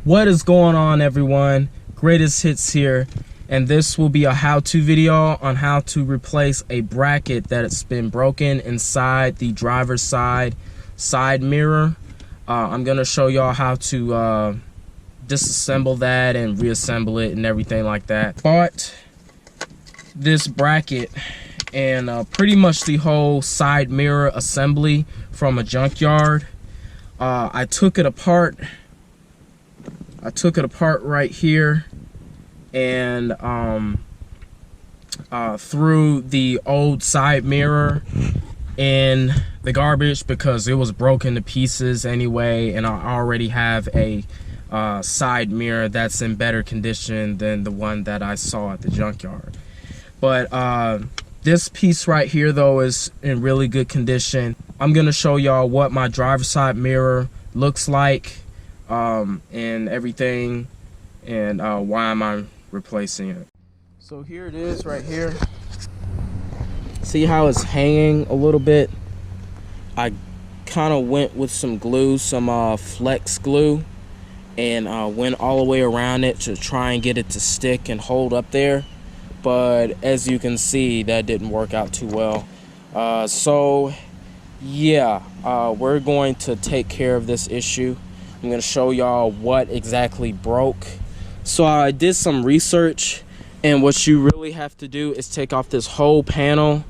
What is going on, everyone? Greatest Hits here, and this will be a how-to video on how to replace a bracket that's been broken inside the driver's side mirror. I'm gonna show y'all how to disassemble that and reassemble it and everything like that. Bought this bracket and pretty much the whole side mirror assembly from a junkyard. I took it apart right here and threw the old side mirror in the garbage because it was broken to pieces anyway, and I already have a side mirror that's in better condition than the one that I saw at the junkyard. But this piece right here though is in really good condition. I'm gonna show y'all what my driver's side mirror looks like and everything, and why am I replacing it. So here it is right here. See how it's hanging a little bit? I kind of went with some glue, some flex glue, and went all the way around it to try and get it to stick and hold up there, but as you can see, that didn't work out too well. So yeah, we're going to take care of this issue. I'm going to show y'all what exactly broke. So I did some research, and what you really have to do is take off this whole panel,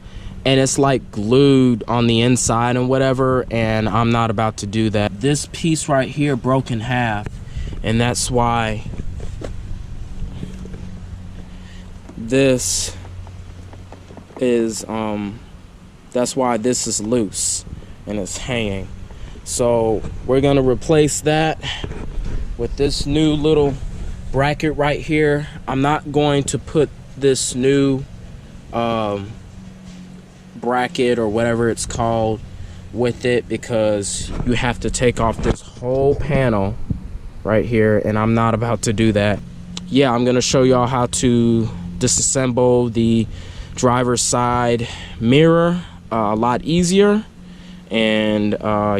and it's like glued on the inside and whatever, and I'm not about to do that. This piece right here broke in half, and that's why this is loose and it's hanging. So we're gonna replace that with this new little bracket right here. I'm not going to put this new bracket or whatever it's called with it because you have to take off this whole panel right here, and I'm not about to do that. Yeah, I'm gonna show y'all how to disassemble the driver's side mirror a lot easier, and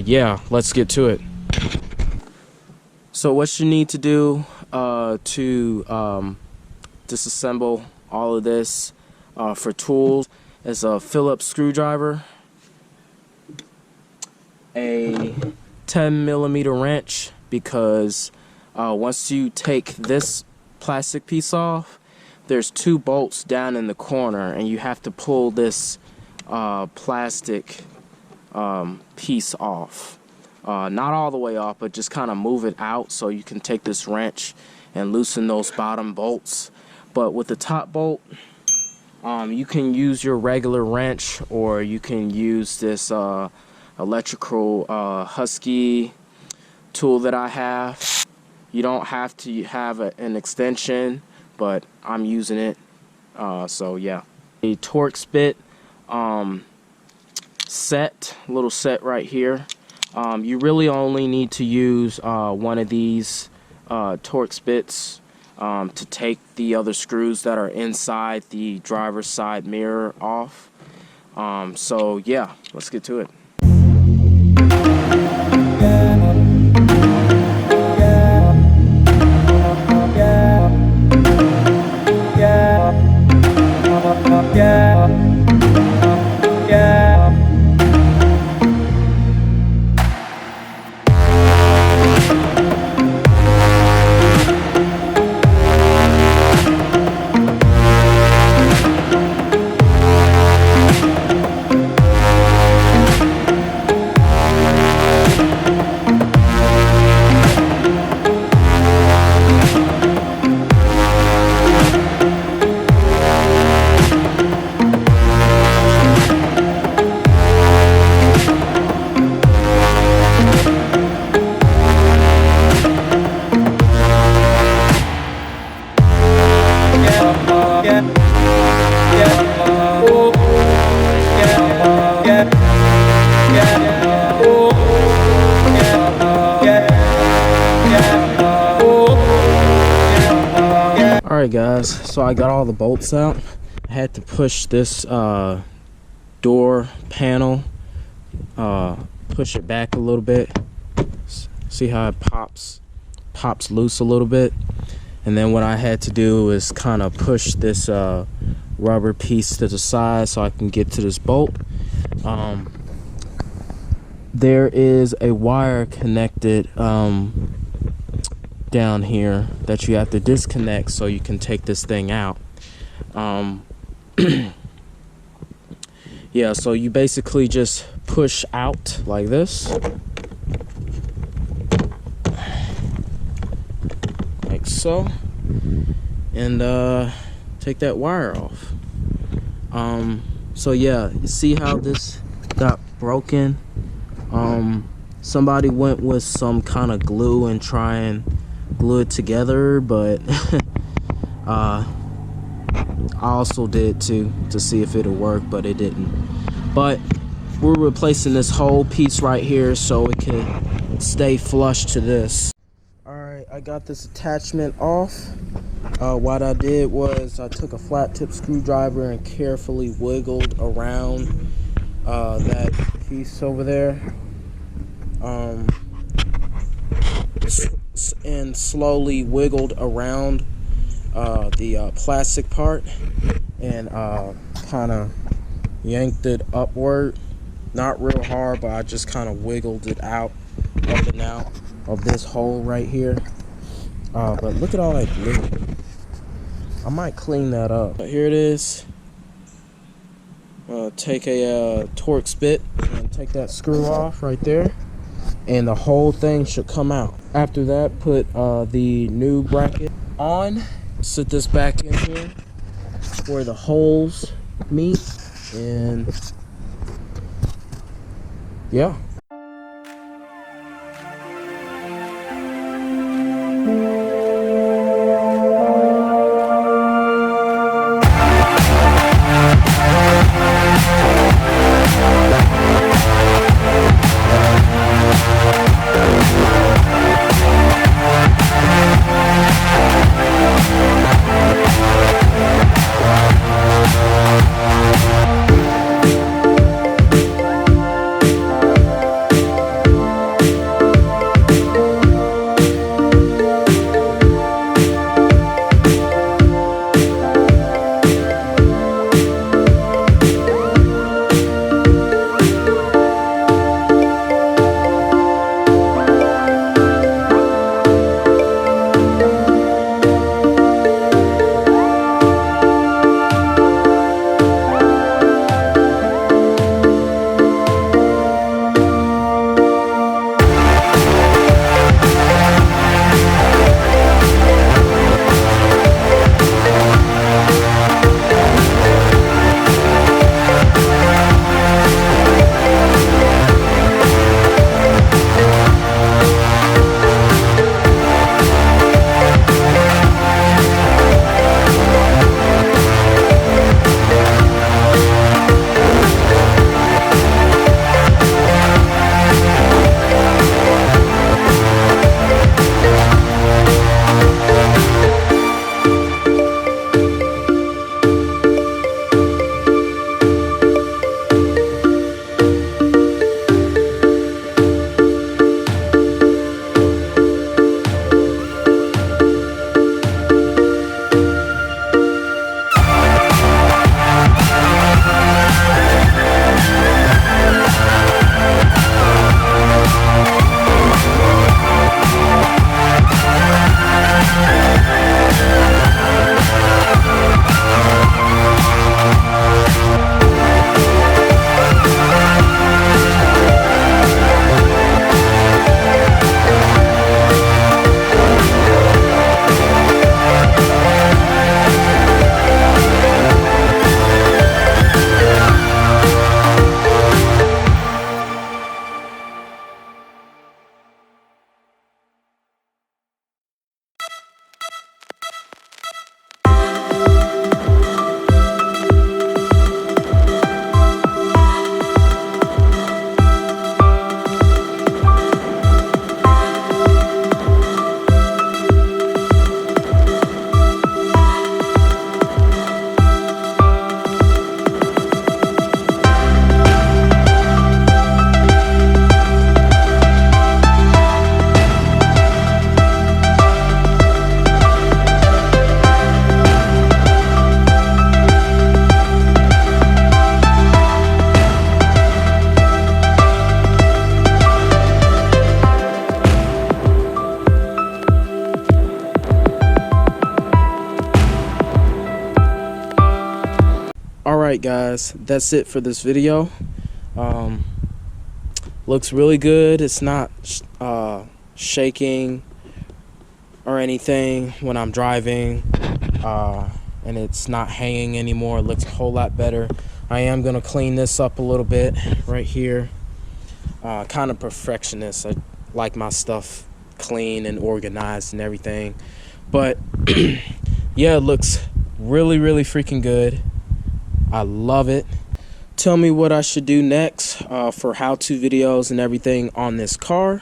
yeah, let's get to it. So what you need to do to disassemble all of this for tools is a Phillips screwdriver, a 10mm wrench, because once you take this plastic piece off, there's two bolts down in the corner, and you have to pull this plastic piece off. Not all the way off, but just kind of move it out so you can take this wrench and loosen those bottom bolts. But with the top bolt, you can use your regular wrench, or you can use this electrical Husky tool that I have. You don't have to have an extension, but I'm using it, so yeah. A Torx bit little set right here. You really only need to use one of these Torx bits to take the other screws that are inside the driver's side mirror off. So yeah, let's get to it. Alright guys, so I got all the bolts out. I had to push this door panel, push it back a little bit. See how it pops pops loose a little bit. And then what I had to do is kind of push this rubber piece to the side so I can get to this bolt. There is a wire connected down here that you have to disconnect so you can take this thing out. Yeah, so you basically just push out like this, like so, and take that wire off. So yeah, you see how this got broken? Somebody went with some kind of glue and try and glue it together, but I also did too, to see if it'll work, but it didn't. But we're replacing this whole piece right here so it can stay flush to this. Alright, I got this attachment off. What I did was I took a flat tip screwdriver and carefully wiggled around that piece over there, and slowly wiggled around the plastic part, and kind of yanked it upward. Not real hard, but I just kind of wiggled it out, up and out of this hole right here. But look at all that glue. I might clean that up. But here it is. Take a Torx bit and take that screw off right there, and the whole thing should come out. After that, put the new bracket on. Sit this back in here where the holes meet, and yeah. Alright guys, that's it for this video. Looks really good. It's not shaking or anything when I'm driving, and it's not hanging anymore. It looks a whole lot better. I am going to clean this up a little bit right here. Kind of perfectionist. I like my stuff clean and organized and everything. But yeah, it looks really freaking good. I love it. Tell me what I should do next for how-to videos and everything on this car.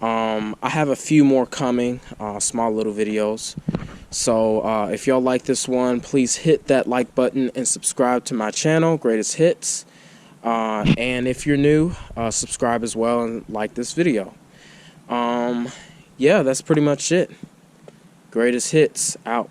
I have a few more coming, small little videos. So if y'all like this one, please hit that like button and subscribe to my channel, Greatest Hits. And if you're new, subscribe as well and like this video. Yeah, that's pretty much it. Greatest Hits out.